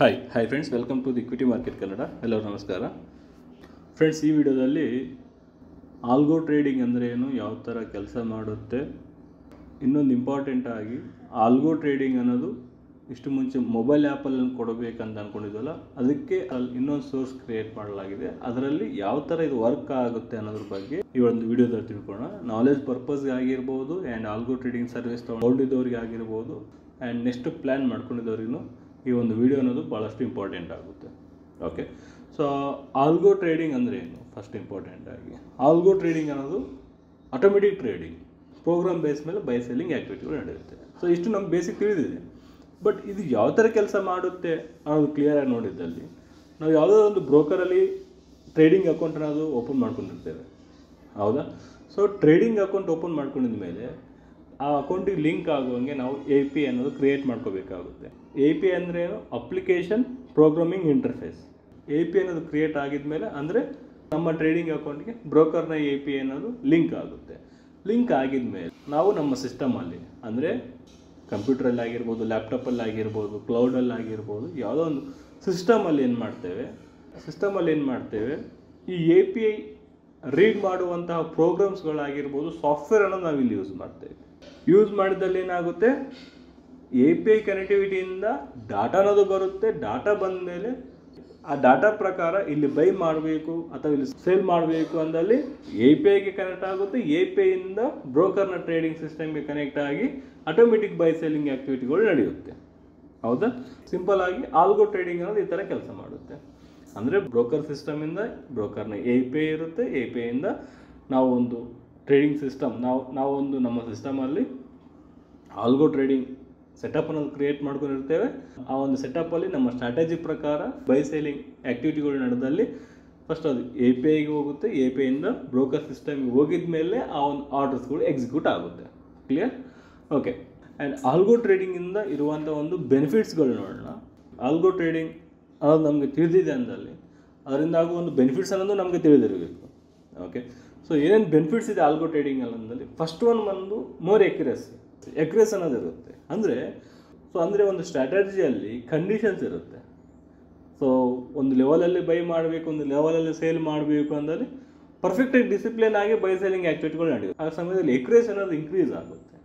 Hi friends, welcome to the equity market Kannada. ಎಲ್ಲರೂ ನಮಸ್ಕಾರ friends. ಈ ವಿಡಿಯೋದಲ್ಲಿ ಆಲ್ಗೋ ಟ್ರೇಡಿಂಗ್ ಅಂದರೆ ಏನು, ಯಾವ ಥರ ಕೆಲಸ ಮಾಡುತ್ತೆ, ಇನ್ನೊಂದು ಇಂಪಾರ್ಟೆಂಟ್ ಆಗಿ ಆಲ್ಗೋ ಟ್ರೇಡಿಂಗ್ ಅನ್ನೋದು ಇಷ್ಟು ಮುಂಚೆ ಮೊಬೈಲ್ ಆ್ಯಪಲ್ಲಿ ಕೊಡಬೇಕಂತ ಅಂದ್ಕೊಂಡಿದ್ವಲ್ಲ, ಅದಕ್ಕೆ ಅಲ್ಲಿ ಇನ್ನೊಂದು ಸೋರ್ಸ್ ಕ್ರಿಯೇಟ್ ಮಾಡಲಾಗಿದೆ. ಅದರಲ್ಲಿ ಯಾವ ಥರ ಇದು ವರ್ಕ್ ಆಗುತ್ತೆ ಅನ್ನೋದ್ರ ಬಗ್ಗೆ ಈ ಒಂದು ವಿಡಿಯೋದಲ್ಲಿ ತಿಳ್ಕೊಳ್ಳೋಣ. ನಾಲೆಜ್ ಪರ್ಪಸ್ಗೆ ಆಗಿರ್ಬೋದು ಆ್ಯಂಡ್ ಆಲ್ಗೋ ಟ್ರೇಡಿಂಗ್ ಸರ್ವಿಸ್ ತೊಗೊಂಡಿದ್ದವ್ರಿಗೆ ಆಗಿರ್ಬೋದು ಆ್ಯಂಡ್ ನೆಕ್ಸ್ಟ್ ಪ್ಲ್ಯಾನ್ ಮಾಡ್ಕೊಂಡಿದ್ದವ್ರಿಗೂ ಈ ಒಂದು ವಿಡಿಯೋ ಅನ್ನೋದು ಭಾಳಷ್ಟು ಇಂಪಾರ್ಟೆಂಟ್ ಆಗುತ್ತೆ. ಓಕೆ, ಸೊ ಆಲ್ಗೋ ಟ್ರೇಡಿಂಗ್ ಅಂದರೆ ಏನು? ಫಸ್ಟ್ ಇಂಪಾರ್ಟೆಂಟ್ ಆಗಿ ಆಲ್ಗೋ ಟ್ರೇಡಿಂಗ್ ಅನ್ನೋದು ಆಟೋಮೆಟಿಕ್ ಟ್ರೇಡಿಂಗ್, ಪ್ರೋಗ್ರಾಮ್ ಬೇಸ್ ಮೇಲೆ ಬೈ ಸೆಲ್ಲಿಂಗ್ ಆ್ಯಕ್ಟಿವಿಟಿಗಳು ನಡೆಯುತ್ತೆ. ಸೊ ಇಷ್ಟು ನಮ್ಗೆ ಬೇಸಿಕ್ ತಿಳಿದಿದೆ. ಬಟ್ ಇದು ಯಾವ ಥರ ಕೆಲಸ ಮಾಡುತ್ತೆ ಅನ್ನೋದು ಕ್ಲಿಯರಾಗಿ ನೋಡಿದ್ದಲ್ಲಿ, ನಾವು ಯಾವುದೋ ಒಂದು ಬ್ರೋಕರಲ್ಲಿ ಟ್ರೇಡಿಂಗ್ ಅಕೌಂಟ್ ಅನ್ನೋದು ಓಪನ್ ಮಾಡ್ಕೊಂಡಿರ್ತೇವೆ, ಹೌದಾ? ಸೊ ಟ್ರೇಡಿಂಗ್ ಅಕೌಂಟ್ ಓಪನ್ ಮಾಡ್ಕೊಂಡಿದ ಮೇಲೆ ಆ ಅಕೌಂಟಿಗೆ ಲಿಂಕ್ ಆಗುವಂಗೆ ನಾವು API ಅನ್ನೋದು ಕ್ರಿಯೇಟ್ ಮಾಡ್ಕೋಬೇಕಾಗುತ್ತೆ. API ಅಂದರೆ ಏನು? Application programming interface. API ಅನ್ನೋದು ಕ್ರಿಯೇಟ್ ಆಗಿದ ಮೇಲೆ ಅಂದರೆ ನಮ್ಮ ಟ್ರೇಡಿಂಗ್ ಅಕೌಂಟ್ಗೆ ಬ್ರೋಕರ್ನ API ಅನ್ನೋದು ಲಿಂಕ್ ಆಗುತ್ತೆ. ಲಿಂಕ್ ಆಗಿದ ಮೇಲೆ ನಾವು ನಮ್ಮ ಸಿಸ್ಟಮಲ್ಲಿ ಅಂದರೆ ಕಂಪ್ಯೂಟ್ರಲ್ಲಿ ಆಗಿರ್ಬೋದು, ಲ್ಯಾಪ್ಟಾಪಲ್ಲಿ ಆಗಿರ್ಬೋದು, ಕ್ಲೌಡಲ್ಲಿ ಆಗಿರ್ಬೋದು, ಯಾವುದೋ ಒಂದು ಸಿಸ್ಟಮಲ್ಲಿ ಏನು ಮಾಡ್ತೇವೆ, ಈ API ರೀಡ್ ಮಾಡುವಂತಹ ಪ್ರೋಗ್ರಾಮ್ಸ್ಗಳಾಗಿರ್ಬೋದು, ಸಾಫ್ಟ್ವೇರ್ ಅನ್ನೋದು ನಾವು ಇಲ್ಲಿ ಯೂಸ್ ಮಾಡ್ತೇವೆ. ಯೂಸ್ ಮಾಡಿದಲ್ಲಿ ಏನಾಗುತ್ತೆ, API ಕನೆಕ್ಟಿವಿಟಿಯಿಂದ ಡಾಟಾ ಅನ್ನೋದು ಬರುತ್ತೆ. ಡಾಟಾ ಬಂದ ಮೇಲೆ ಆ ಡಾಟಾ ಪ್ರಕಾರ ಇಲ್ಲಿ ಬೈ ಮಾಡಬೇಕು ಅಥವಾ ಇಲ್ಲಿ ಸೇಲ್ ಮಾಡಬೇಕು ಅಂದಲ್ಲಿ APIಗೆ ಕನೆಕ್ಟ್ ಆಗುತ್ತೆ. APIಯಿಂದ ಬ್ರೋಕರ್ನ ಟ್ರೇಡಿಂಗ್ ಸಿಸ್ಟಮ್ಗೆ ಕನೆಕ್ಟ್ ಆಗಿ ಆಟೋಮೆಟಿಕ್ ಬೈ ಸೆಲ್ಲಿಂಗ್ ಆ್ಯಕ್ಟಿವಿಟಿಗಳು ನಡೆಯುತ್ತೆ, ಹೌದಾ? ಸಿಂಪಲ್ ಆಗಿ ಆಲ್ಗೋ ಟ್ರೇಡಿಂಗ್ ಅನ್ನೋದು ಈ ಥರ ಕೆಲಸ ಮಾಡುತ್ತೆ. ಅಂದರೆ ಬ್ರೋಕರ್ ಸಿಸ್ಟಮಿಂದ ಬ್ರೋಕರ್ನ API ಇರುತ್ತೆ. APIಯಿಂದ ನಾವು ಒಂದು ಟ್ರೇಡಿಂಗ್ ಸಿಸ್ಟಮ್ ನಾವೊಂದು ನಮ್ಮ ಸಿಸ್ಟಮಲ್ಲಿ ಆಲ್ಗೋ ಟ್ರೇಡಿಂಗ್ ಸೆಟಪ್ ಅನ್ನೋದು ಕ್ರಿಯೇಟ್ ಮಾಡ್ಕೊಂಡಿರ್ತೇವೆ. ಆ ಒಂದು ಸೆಟಪ್ಪಲ್ಲಿ ನಮ್ಮ ಸ್ಟ್ರಾಟಜಿ ಪ್ರಕಾರ ಬೈ ಸೇಲಿಂಗ್ ಆ್ಯಕ್ಟಿವಿಟಿಗಳು ನಡೆದಲ್ಲಿ ಫಸ್ಟ್ ಅದು APIಗೆ ಹೋಗುತ್ತೆ. APIಯಿಂದ ಬ್ರೋಕರ್ ಸಿಸ್ಟಮ್ಗೆ ಹೋಗಿದ ಮೇಲೆ ಆ ಒಂದು ಆರ್ಡರ್ಸ್ಗಳು ಎಕ್ಸಿಕ್ಯೂಟ್ ಆಗುತ್ತೆ. ಕ್ಲಿಯರ್? ಓಕೆ. ಆ್ಯಂಡ್ ಆಲ್ಗೋ ಟ್ರೇಡಿಂಗಿಂದ ಇರುವಂಥ ಒಂದು ಬೆನಿಫಿಟ್ಸ್ಗಳು ನೋಡೋಣ. ಆಲ್ಗೋ ಟ್ರೇಡಿಂಗ್ ಅನ್ನೋದು ನಮಗೆ ತಿಳಿದಿದೆ ಅಂದಲ್ಲಿ ಅದರಿಂದ ಆಗುವ ಒಂದು ಬೆನಿಫಿಟ್ಸ್ ಅನ್ನೋದು ನಮಗೆ ತಿಳಿದಿರಬೇಕು. ಓಕೆ, ಸೊ ಏನೇನು ಬೆನಿಫಿಟ್ಸ್ ಇದೆ ಆಲ್ಗೋ ಟ್ರೇಡಿಂಗ್ ಅನ್ನೋದಲ್ಲಿ, ಫಸ್ಟ್ ಒನ್ ಬಂದು ಮೋರ್ ಎಕ್ಯುರಸಿ ಅನ್ನೋದು ಇರುತ್ತೆ. ಅಂದರೆ ಒಂದು ಸ್ಟ್ರಾಟಜಿಯಲ್ಲಿ ಕಂಡೀಷನ್ಸ್ ಇರುತ್ತೆ. ಸೊ ಒಂದು ಲೆವೆಲಲ್ಲಿ ಬೈ ಮಾಡಬೇಕು, ಒಂದು ಲೆವೆಲಲ್ಲಿ ಸೇಲ್ ಮಾಡಬೇಕು ಅಂದರೆ ಪರ್ಫೆಕ್ಟಾಗಿ ಡಿಸಿಪ್ಲಿನ್ ಆಗಿ ಬೈ ಸೇಲಿಂಗ್ ಆ್ಯಕ್ಟಿವಿಟಿಗಳು ನಡೆಯುತ್ತೆ. ಆ ಸಮಯದಲ್ಲಿ ಎಕ್ಯುರಸಿ ಅನ್ನೋದು ಇನ್ಕ್ರೀಸ್ ಆಗುತ್ತೆ.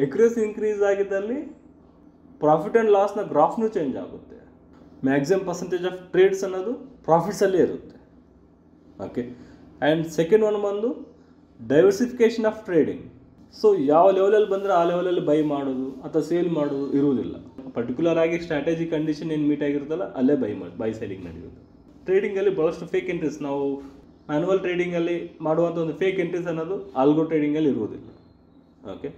ಎಕ್ಯುರಸಿ ಇನ್ಕ್ರೀಸ್ ಆಗಿದ್ದಲ್ಲಿ ಪ್ರಾಫಿಟ್ ಆ್ಯಂಡ್ ಲಾಸ್ನ ಗ್ರಾಫ್ನೂ ಚೇಂಜ್ ಆಗುತ್ತೆ. ಮ್ಯಾಕ್ಸಿಮಮ್ ಪರ್ಸೆಂಟೇಜ್ ಆಫ್ ಟ್ರೇಡ್ಸ್ ಅನ್ನೋದು ಪ್ರಾಫಿಟ್ಸಲ್ಲೇ ಇರುತ್ತೆ. ಓಕೆ, ಆ್ಯಂಡ್ ಸೆಕೆಂಡ್ ಒನ್ ಬಂದು ಡೈವರ್ಸಿಫಿಕೇಷನ್ ಆಫ್ ಟ್ರೇಡಿಂಗ್. ಸೊ ಯಾವ ಲೆವೆಲಲ್ಲಿ ಬಂದರೆ ಆ ಲೆವೆಲಲ್ಲಿ ಬೈ ಮಾಡೋದು ಅಥವಾ ಸೇಲ್ ಮಾಡೋದು ಇರುವುದಿಲ್ಲ. ಪರ್ಟಿಕ್ಯುಲರ್ ಆಗಿ ಸ್ಟ್ರಾಟಜಿ ಕಂಡೀಷನ್ ಏನು ಮೀಟ್ ಆಗಿರುತ್ತಲ್ಲ ಅಲ್ಲೇ ಬೈ ಸೆಲ್ಲಿಂಗ್ ನಡೆಯೋದು. ಟ್ರೇಡಿಂಗಲ್ಲಿ ಭಾಳಷ್ಟು ಫೇಕ್ ಎಂಟ್ರೀಸ್, ನಾವು ಮ್ಯಾನುವಲ್ ಟ್ರೇಡಿಂಗಲ್ಲಿ ಮಾಡುವಂಥ ಒಂದು ಫೇಕ್ ಎಂಟ್ರೀಸ್ ಅನ್ನೋದು ಆಲ್ಗೋ ಟ್ರೇಡಿಂಗಲ್ಲಿ ಇರುವುದಿಲ್ಲ. Okay,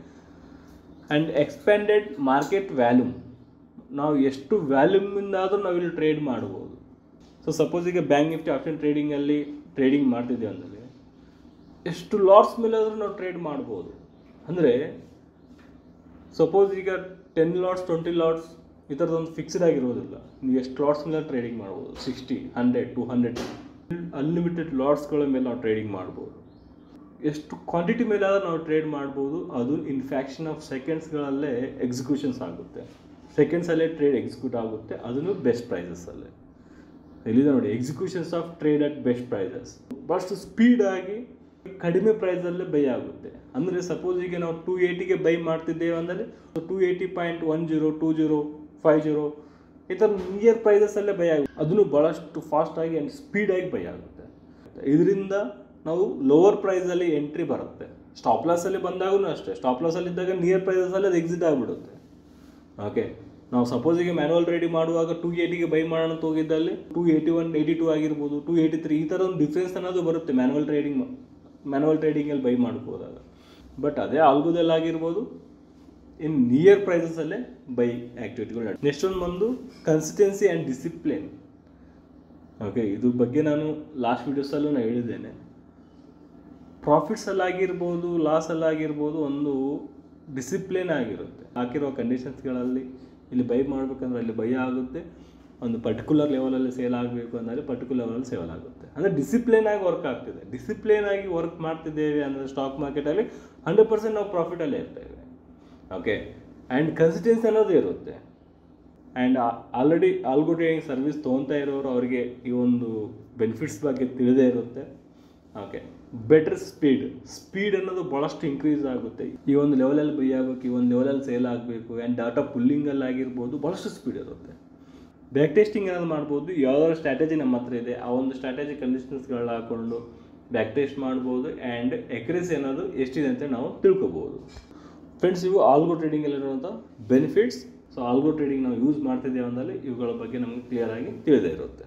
and expanded market volume, ನಾವು ಎಷ್ಟು ವ್ಯಾಲ್ಯೂಮಿಂದಾದರೂ ನಾವಿಲ್ಲಿ ಟ್ರೇಡ್ ಮಾಡ್ಬೋದು. ಸೊ ಸಪೋಸ್ ಈಗ ಬ್ಯಾಂಕ್ ನಿಫ್ಟಿ ಆಪ್ಷನ್ ಟ್ರೇಡಿಂಗಲ್ಲಿ ಟ್ರೇಡಿಂಗ್ ಮಾಡ್ತಿದ್ದೇವೆ ಅಂದರೆ ಎಷ್ಟು ಲಾಟ್ಸ್ ಮೇಲೆ ಆದರೂ ನಾವು ಟ್ರೇಡ್ ಮಾಡ್ಬೋದು. ಅಂದರೆ ಸಪೋಸ್ ಈಗ 10 ಲಾಟ್ಸ್ 20 ಲಾಟ್ಸ್ ಈ ಥರದೊಂದು ಫಿಕ್ಸ್ಡ್ ಆಗಿರೋದಿಲ್ಲ. ನೀವು ಎಷ್ಟು ಲಾಟ್ಸ್ ಮೇಲೆ ಟ್ರೇಡಿಂಗ್ ಮಾಡ್ಬೋದು, 60, 100, 200 ಅನ್ಲಿಮಿಟೆಡ್ ಲಾಟ್ಸ್ಗಳ ಮೇಲೆ ನಾವು ಟ್ರೇಡಿಂಗ್ ಮಾಡ್ಬೋದು. ಎಷ್ಟು ಕ್ವಾಂಟಿಟಿ ಮೇಲೆ ಆದರೂ ನಾವು ಟ್ರೇಡ್ ಮಾಡ್ಬೋದು. ಅದು ಇನ್ ಫ್ಯಾಕ್ಷನ್ ಆಫ್ ಸೆಕೆಂಡ್ಸ್ಗಳಲ್ಲೇ ಎಕ್ಸಿಕ್ಯೂಷನ್ಸ್ ಆಗುತ್ತೆ. ಸೆಕೆಂಡ್ಸಲ್ಲೇ ಟ್ರೇಡ್ ಎಕ್ಸಿಕ್ಯೂಟ್ ಆಗುತ್ತೆ, ಅದನ್ನು ಬೆಸ್ಟ್ ಪ್ರೈಸಸ್ಸಲ್ಲೇ. ಇಲ್ಲಿದೆ ನೋಡಿ, executions of trade at best prices. ಭಾಳಷ್ಟು ಸ್ಪೀಡಾಗಿ ಕಡಿಮೆ ಪ್ರೈಸಲ್ಲೇ ಬೈ ಆಗುತ್ತೆ. ಅಂದರೆ ಸಪೋಸ್ ಈಗ ನಾವು 280ಗೆ ಬೈ ಮಾಡ್ತಿದ್ದೇವೆ ಅಂದರೆ 280.10, 20, 50 ಈ ಥರ ನಿಯರ್ ಪ್ರೈಸಸ್ಸಲ್ಲೇ ಬೈ ಆಗುತ್ತೆ. ಅದನ್ನು ಭಾಳಷ್ಟು ಫಾಸ್ಟಾಗಿ ಆ್ಯಂಡ್ ಸ್ಪೀಡಾಗಿ ಬೈ ಆಗುತ್ತೆ. ಇದರಿಂದ ನಾವು ಲೋವರ್ ಪ್ರೈಸಲ್ಲಿ ಎಂಟ್ರಿ ಬರುತ್ತೆ. ಸ್ಟಾಪ್ ಲಾಸಲ್ಲಿ ಬಂದಾಗೂ ಅಷ್ಟೇ, ಸ್ಟಾಪ್ ಲಾಸಲ್ಲಿ ಇದ್ದಾಗ ನಿಯರ್ ಪ್ರೈಸಸ್ಸಲ್ಲಿ ಅದು ಎಕ್ಸಿಟ್ ಆಗಿಬಿಡುತ್ತೆ. ಓಕೆ, ನಾವು ಸಪೋಸ್ ಈಗ ಮ್ಯಾನುವಲ್ ಟ್ರೇಡಿಂಗ್ ಮಾಡುವಾಗ 280ಗೆ ಬೈ ಮಾಡೋಣ ಅಂತ ಹೋಗಿದ್ದಲ್ಲಿ 281, 82 ಆಗಿರ್ಬೋದು, 283 ಈ ಥರ ಒಂದು ಡಿಫ್ರೆನ್ಸ್ ಅನ್ನೋದು ಬರುತ್ತೆ ಮ್ಯಾನುವಲ್ ಟ್ರೇಡಿಂಗಲ್ಲಿ ಬೈ ಮಾಡ್ಬೋದಾಗ. ಬಟ್ ಅದೇ ಆಲ್ಗೋದಲ್ಲಿ ಆಗಿರ್ಬೋದು ಇನ್ ನಿಯರ್ ಪ್ರೈಸಸ್ಸಲ್ಲೇ ಬೈ ಆ್ಯಕ್ಟಿವಿಟಿಗಳು ನಡೆಯುತ್ತೆ. ನೆಕ್ಸ್ಟ್ ಒಂದು ಬಂದು ಕನ್ಸಿಸ್ಟೆನ್ಸಿ ಆ್ಯಂಡ್ ಡಿಸಿಪ್ಲಿನ್. ಓಕೆ, ಇದ್ರ ಬಗ್ಗೆ ನಾನು ಲಾಸ್ಟ್ ವೀಡಿಯೋಸಲ್ಲೂ ನಾನು ಹೇಳಿದ್ದೇನೆ. ಪ್ರಾಫಿಟ್ಸಲ್ಲಾಗಿರ್ಬೋದು ಲಾಸಲ್ಲಾಗಿರ್ಬೋದು ಒಂದು ಡಿಸಿಪ್ಲಿನ್ ಆಗಿರುತ್ತೆ. ಹಾಕಿರೋ ಕಂಡೀಷನ್ಸ್ಗಳಲ್ಲಿ ಇಲ್ಲಿ ಬೈ ಮಾಡಬೇಕಂದ್ರೆ ಅಲ್ಲಿ ಬೈ ಆಗುತ್ತೆ. ಒಂದು ಪರ್ಟಿಕ್ಯುಲರ್ ಲೆವೆಲಲ್ಲಿ ಸೇಲ್ ಆಗಬೇಕು ಅಂದರೆ ಪರ್ಟಿಕ್ಯುಲರ್ ಲೆವೆಲಲ್ಲಿ ಸೇಲ್ ಆಗುತ್ತೆ. ಅಂದರೆ ಡಿಸಿಪ್ಲಿನ್ ಆಗಿ ವರ್ಕ್ ಆಗ್ತಿದೆ. ಡಿಸಿಪ್ಲಿನ್ ಆಗಿ ವರ್ಕ್ ಮಾಡ್ತಿದ್ದೇವೆ ಅಂದರೆ ಸ್ಟಾಕ್ ಮಾರ್ಕೆಟಲ್ಲಿ 100% ನಾವು ಪ್ರಾಫಿಟಲ್ಲೇ ಇರ್ತೇವೆ. ಓಕೆ, ಆ್ಯಂಡ್ ಕನ್ಸಿಸ್ಟೆನ್ಸಿ ಅನ್ನೋದು ಇರುತ್ತೆ. And already algo trading service ತೊಗೊತಾ ಇರೋರು ಅವರಿಗೆ ಈ ಒಂದು ಬೆನಿಫಿಟ್ಸ್ ಬಗ್ಗೆ ತಿಳಿದೇ ಇರುತ್ತೆ. ಓಕೆ, ಬೆಟರ್ ಸ್ಪೀಡ್ ಅನ್ನೋದು ಭಾಳಷ್ಟು ಇನ್ಕ್ರೀಸ್ ಆಗುತ್ತೆ. ಈ ಒಂದು ಲೆವೆಲಲ್ಲಿ ಬೈ ಆಗಬೇಕು, ಈ ಒಂದು ಲೆವೆಲಲ್ಲಿ ಸೇಲ್ ಆಗಬೇಕು, ಆ್ಯಂಡ್ ಡಾಟಾ ಪುಲ್ಲಿಂಗಲ್ಲಿ ಆಗಿರ್ಬೋದು, ಭಾಳಷ್ಟು ಸ್ಪೀಡ್ ಇರುತ್ತೆ. ಬ್ಯಾಕ್ ಟೆಸ್ಟಿಂಗ್ ಏನಾದ್ರು ಮಾಡ್ಬೋದು. ಯಾವ್ದಾದ್ರು ಸ್ಟ್ರಾಟಜಿ ನಮ್ಮ ಹತ್ರ ಇದೆ ಆ ಒಂದು ಸ್ಟ್ರಾಟಜಿ ಕಂಡೀಷನ್ಸ್ಗಳನ್ನ ಹಾಕ್ಕೊಂಡು ಬ್ಯಾಕ್ ಟೆಸ್ಟ್ ಮಾಡ್ಬೋದು, ಆ್ಯಂಡ್ ಎಕ್ಯುರಸಿ ಅನ್ನೋದು ಎಷ್ಟಿದೆ ಅಂತ ನಾವು ತಿಳ್ಕೊಬೋದು. ಫ್ರೆಂಡ್ಸ್, ಇವು ಆಲ್ಗೋ ಟ್ರೇಡಿಂಗಲ್ಲಿರುವಂಥ ಬೆನಿಫಿಟ್ಸ್. ಸೊ ಆಲ್ಗೋ ಟ್ರೇಡಿಂಗ್ ನಾವು ಯೂಸ್ ಮಾಡ್ತಿದ್ದೇವೆ ಅಂದಲ್ಲಿ ಇವುಗಳ ಬಗ್ಗೆ ನಮಗೆ ಕ್ಲಿಯರಾಗಿ ತಿಳಿದೇ ಇರುತ್ತೆ.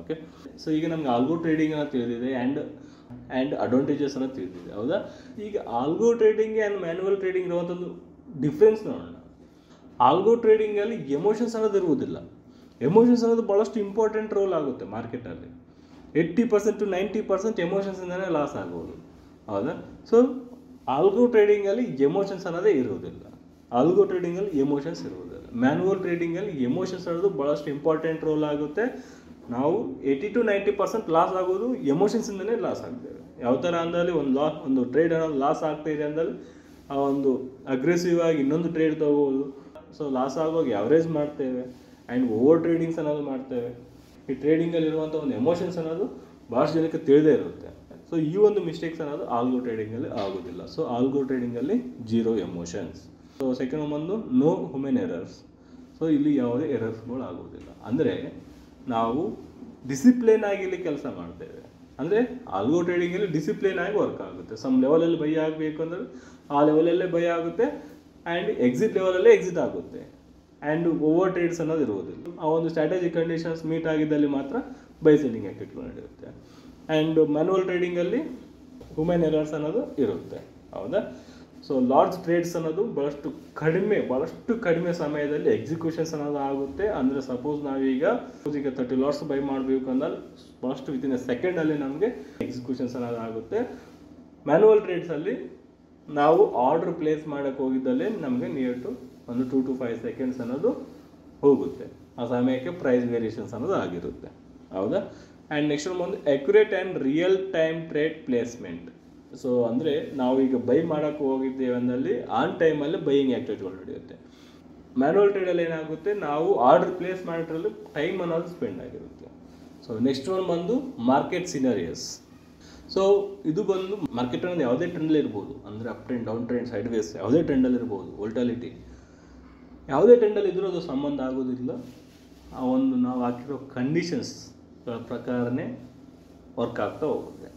ಓಕೆ, ಸೊ ಈಗ ನಮ್ಗೆ ಆಲ್ಗೋ ಟ್ರೇಡಿಂಗ್ ಅನ್ನೋ ತಿಳಿದಿದೆ ಆ್ಯಂಡ್ ಅಡ್ವಾಂಟೇಜಸ್ ಅನ್ನೋ ತಿಳಿದಿದೆ, ಹೌದಾ? ಈಗ algo trading and manual trading ಇರುವಂಥದ್ದು ಡಿಫ್ರೆನ್ಸ್ ನೋಡೋಣ. ಆಲ್ಗೋ ಟ್ರೇಡಿಂಗಲ್ಲಿ ಎಮೋಷನ್ಸ್ ಅನ್ನೋದು ಇರುವುದಿಲ್ಲ. ಎಮೋಷನ್ಸ್ ಅನ್ನೋದು ಭಾಳಷ್ಟು ಇಂಪಾರ್ಟೆಂಟ್ ರೋಲ್ ಆಗುತ್ತೆ ಮಾರ್ಕೆಟಲ್ಲಿ. 80% to 90% ಎಮೋಷನ್ಸಿಂದನೇ ಲಾಸ್ ಆಗ್ಬೋದು, ಹೌದಾ? ಸೊ ಆಲ್ಗೋ ಟ್ರೇಡಿಂಗಲ್ಲಿ ಎಮೋಷನ್ಸ್ ಅನ್ನೋದೇ ಇರುವುದಿಲ್ಲ. ಆಲ್ಗೋ ಟ್ರೇಡಿಂಗಲ್ಲಿ ಎಮೋಷನ್ಸ್ ಇರುವುದಿಲ್ಲ. ಮ್ಯಾನ್ಯುವಲ್ ಟ್ರೇಡಿಂಗಲ್ಲಿ ಎಮೋಷನ್ಸ್ ಅನ್ನೋದು ಭಾಳಷ್ಟು ಇಂಪಾರ್ಟೆಂಟ್ ರೋಲ್ ಆಗುತ್ತೆ. ನಾವು 80 to 90% ಲಾಸ್ ಆಗೋದು ಎಮೋಷನ್ಸಿಂದನೇ ಲಾಸ್ ಆಗ್ತೇವೆ. ಯಾವ ಥರ ಅಂದಲ್ಲಿ ಒಂದು ಟ್ರೇಡ್ ಅನ್ನೋದು ಲಾಸ್ ಆಗ್ತಾ ಇದೆ ಅಂದಲ್ಲಿ ಆ ಒಂದು ಅಗ್ರೆಸಿವ್ ಆಗಿ ಇನ್ನೊಂದು ಟ್ರೇಡ್ ತೊಗೋಬೋದು. ಸೊ ಲಾಸ್ ಆಗೋಗಿ ಯಾವ್ರೇಜ್ ಮಾಡ್ತೇವೆ ಆ್ಯಂಡ್ ಓವರ್ ಟ್ರೇಡಿಂಗ್ಸ್ ಅನ್ನೋದು ಮಾಡ್ತೇವೆ. ಈ ಟ್ರೇಡಿಂಗಲ್ಲಿರುವಂಥ ಒಂದು ಎಮೋಷನ್ಸ್ ಅನ್ನೋದು ಭಾಳಷ್ಟು ಜನಕ್ಕೆ ತಿಳಿದೇ ಇರುತ್ತೆ. ಸೊ ಈ ಒಂದು ಮಿಸ್ಟೇಕ್ಸ್ ಅನ್ನೋದು ಆಲ್ಗೋ ಟ್ರೇಡಿಂಗಲ್ಲಿ ಆಗೋದಿಲ್ಲ. ಸೊ ಆಲ್ಗೋ ಟ್ರೇಡಿಂಗಲ್ಲಿ 0 ಎಮೋಷನ್ಸ್. ಸೊ ಸೆಕೆಂಡ್ ಒಂದು ನೋ ಹ್ಯೂಮನ್ ಎರರ್ಸ್. ಸೊ ಇಲ್ಲಿ ಯಾವುದೇ ಎರರ್ಸ್ಗಳು ಆಗೋದಿಲ್ಲ. ಅಂದರೆ ನಾವು ಡಿಸಿಪ್ಲಿನ್ ಆಗಿ ಇಲ್ಲಿ ಕೆಲಸ ಮಾಡ್ತೇವೆ. ಅಂದರೆ ಆಲ್ಗೋ ಟ್ರೇಡಿಂಗಲ್ಲಿ ಡಿಸಿಪ್ಲಿನ್ ಆಗಿ ವರ್ಕ್ ಆಗುತ್ತೆ. ಸಮ್ ಲೆವೆಲಲ್ಲಿ ಬೈ ಆಗಬೇಕು ಅಂದರೆ ಆ ಲೆವೆಲಲ್ಲೇ ಬೈ ಆಗುತ್ತೆ, ಆ್ಯಂಡ್ ಎಕ್ಸಿಟ್ ಲೆವೆಲಲ್ಲೇ ಎಕ್ಸಿಟ್ ಆಗುತ್ತೆ, ಆ್ಯಂಡ್ ಓವರ್ ಟ್ರೇಡ್ಸ್ ಅನ್ನೋದು ಇರುವುದಿಲ್ಲ. ಆ ಒಂದು ಸ್ಟ್ರಾಟಜಿ ಕಂಡೀಷನ್ಸ್ ಮೀಟ್ ಆಗಿದ್ದಲ್ಲಿ ಮಾತ್ರ ಬೈ ಸೆಲ್ಲಿಂಗ್ ಆ್ಯಕ್ಟಿವಿಟಿಗಳು ನಡೆಯುತ್ತೆ. ಆ್ಯಂಡ್ ಮ್ಯಾನ್ಯುವಲ್ ಟ್ರೇಡಿಂಗಲ್ಲಿ ಹ್ಯೂಮನ್ ಎರರ್ಸ್ ಅನ್ನೋದು ಇರುತ್ತೆ, ಹೌದಾ? ಸೊ ಲಾರ್ಜ್ ಟ್ರೇಡ್ಸ್ ಅನ್ನೋದು ಭಾಳಷ್ಟು ಕಡಿಮೆ ಸಮಯದಲ್ಲಿ ಎಕ್ಸಿಕ್ಯೂಷನ್ಸ್ ಅನ್ನೋದು ಆಗುತ್ತೆ. ಅಂದರೆ ಸಪೋಸ್ ನಾವೀಗ 30 ಲಾಟ್ಸ್ ಬೈ ಮಾಡಬೇಕು ಅಂದ್ರೆ ಭಾಳಷ್ಟು ವಿತಿನ್ ಸೆಕೆಂಡಲ್ಲಿ ನಮಗೆ ಎಕ್ಸಿಕ್ಯೂಷನ್ಸ್ ಅನ್ನೋದು ಆಗುತ್ತೆ. ಮ್ಯಾನ್ಯುವಲ್ ಟ್ರೇಡ್ಸಲ್ಲಿ ನಾವು ಆರ್ಡರ್ ಪ್ಲೇಸ್ ಮಾಡೋಕ್ಕೆ ಹೋಗಿದ್ದಲ್ಲಿ ನಮಗೆ ನಿಯರ್ ಟು 2 to 5 ಸೆಕೆಂಡ್ಸ್ ಅನ್ನೋದು ಹೋಗುತ್ತೆ. ಆ ಸಮಯಕ್ಕೆ ಪ್ರೈಸ್ ವೇರಿಯೇಷನ್ಸ್ ಅನ್ನೋದು ಆಗಿರುತ್ತೆ, ಹೌದಾ? ಆ್ಯಂಡ್ ನೆಕ್ಸ್ಟ್ ಒಂದು accurate and real time trade placement. So ಅಂದರೆ ನಾವೀಗ ಬೈ ಮಾಡೋಕ್ಕೆ ಹೋಗಿದ್ದೇವೆ ಅಂದಲ್ಲಿ ಆನ್ ಟೈಮಲ್ಲಿ ಬೈಯಿಂಗ್ ಆ್ಯಕ್ಟಿವಿಟಿಗಳು ನಡೆಯುತ್ತೆ. ಮ್ಯಾನ್ಯುವಲ್ ಟ್ರೇಡಲ್ಲಿ ಏನಾಗುತ್ತೆ, ನಾವು ಆರ್ಡರ್ ಪ್ಲೇಸ್ ಮಾಡೋದ್ರಲ್ಲಿ ಟೈಮ್ ಅನ್ನೋದು ಸ್ಪೆಂಡ್ ಆಗಿರುತ್ತೆ. ಸೊ ನೆಕ್ಸ್ಟ್ ಬಂದು ಮಾರ್ಕೆಟ್ ಸಿನರಿಯಸ್. ಸೊ ಇದು ಬಂದು ಮಾರ್ಕೆಟ್ ಅನ್ನೋದು ಯಾವುದೇ ಟ್ರೆಂಡಲ್ಲಿ ಇರ್ಬೋದು. ಅಂದರೆ up trend, down trend, sideways ಯಾವುದೇ ಟ್ರೆಂಡಲ್ಲಿ ಇರ್ಬೋದು. ವೋಲ್ಟಾಲಿಟಿ ಯಾವುದೇ ಟ್ರೆಂಡಲ್ಲಿ ಇದ್ರೂ ಅದು ಸಂಬಂಧ ಆಗೋದಿಲ್ಲ. ಆ ಒಂದು ನಾವು ಹಾಕಿರೋ ಕಂಡೀಷನ್ಸ್ಗಳ ಪ್ರಕಾರನೇ ವರ್ಕ್ ಆಗ್ತಾ ಹೋಗುತ್ತೆ.